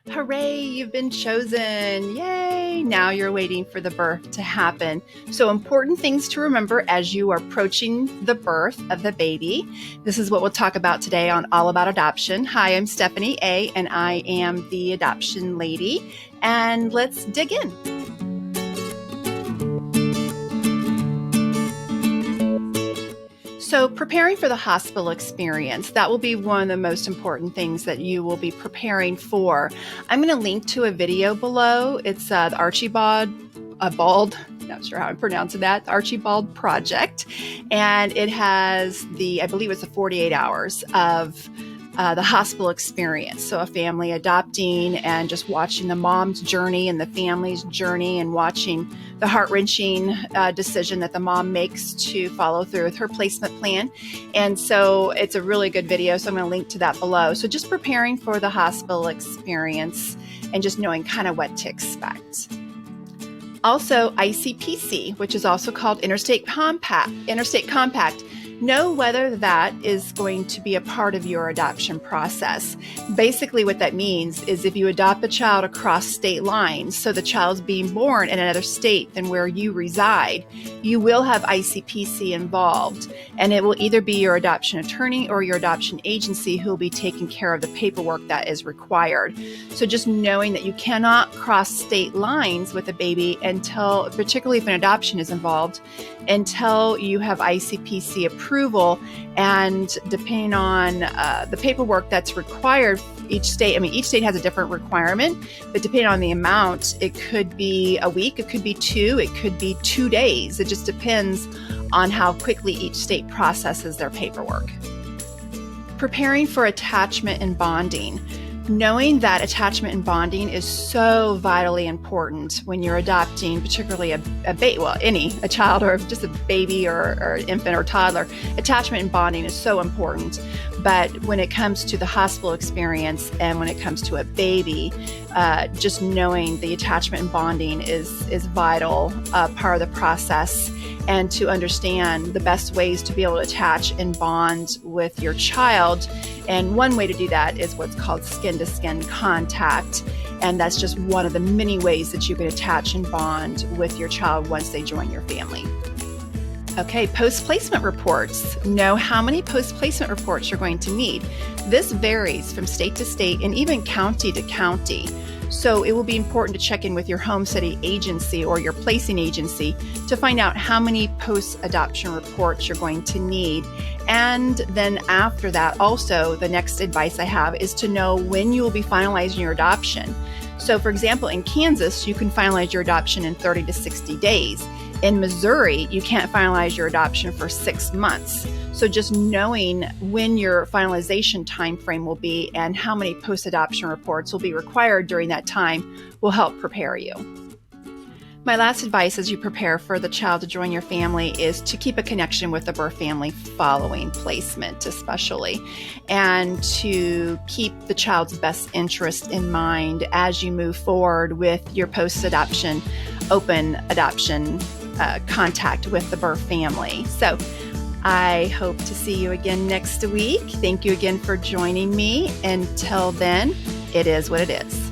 Hooray, you've been chosen. Yay! Now you're waiting for the birth to happen. So important things to remember as you are approaching the birth of the baby. This is what we'll talk about today on All About Adoption. Hi, I'm Stephanie A., and I am the adoption lady. And let's dig in. So preparing for the hospital experience, that will be one of the most important things that you will be preparing for. I'm going to link to a video below. It's the Archibald, not sure how I'm pronouncing that, Archibald Project. And it has I believe it's the 48 hours of the hospital experience. So a family adopting and just watching the mom's journey and the family's journey and watching the heart-wrenching decision that the mom makes to follow through with her placement plan. And so it's a really good video. So I'm going to link to that below. So just preparing for the hospital experience and just knowing kind of what to expect. Also, ICPC, which is also called Interstate Compact. Know whether that is going to be a part of your adoption process. Basically, what that means is if you adopt a child across state lines, so the child's being born in another state than where you reside, you will have ICPC involved, and it will either be your adoption attorney or your adoption agency who will be taking care of the paperwork that is required. So just knowing that you cannot cross state lines with a baby until, particularly if an adoption is involved, until you have ICPC approval, and depending on the paperwork that's required, each state has a different requirement, but depending on the amount, it could be a week, it could be 2, it could be 2 days. It just depends on how quickly each state processes their paperwork. Preparing for attachment and bonding. Knowing that attachment and bonding is so vitally important when you're adopting, particularly a child or just a baby or infant or toddler. Attachment and bonding is so important. But when it comes to the hospital experience and when it comes to a baby, just knowing the attachment and bonding is vital part of the process, and to understand the best ways to be able to attach and bond with your child. And one way to do that is what's called skin-to-skin contact. And that's just one of the many ways that you can attach and bond with your child once they join your family. Okay, post-placement reports. Know how many post-placement reports you're going to need. This varies from state to state and even county to county. So it will be important to check in with your home city agency or your placing agency to find out how many post-adoption reports you're going to need. And then after that, also, the next advice I have is to know when you will be finalizing your adoption. So for example, in Kansas, you can finalize your adoption in 30 to 60 days. In Missouri, you can't finalize your adoption for 6 months. So just knowing when your finalization time frame will be and how many post-adoption reports will be required during that time will help prepare you. My last advice as you prepare for the child to join your family is to keep a connection with the birth family following placement, especially, and to keep the child's best interest in mind as you move forward with your post-adoption, open adoption contact with the birth family. So I hope to see you again next week. Thank you again for joining me. Until then, it is what it is.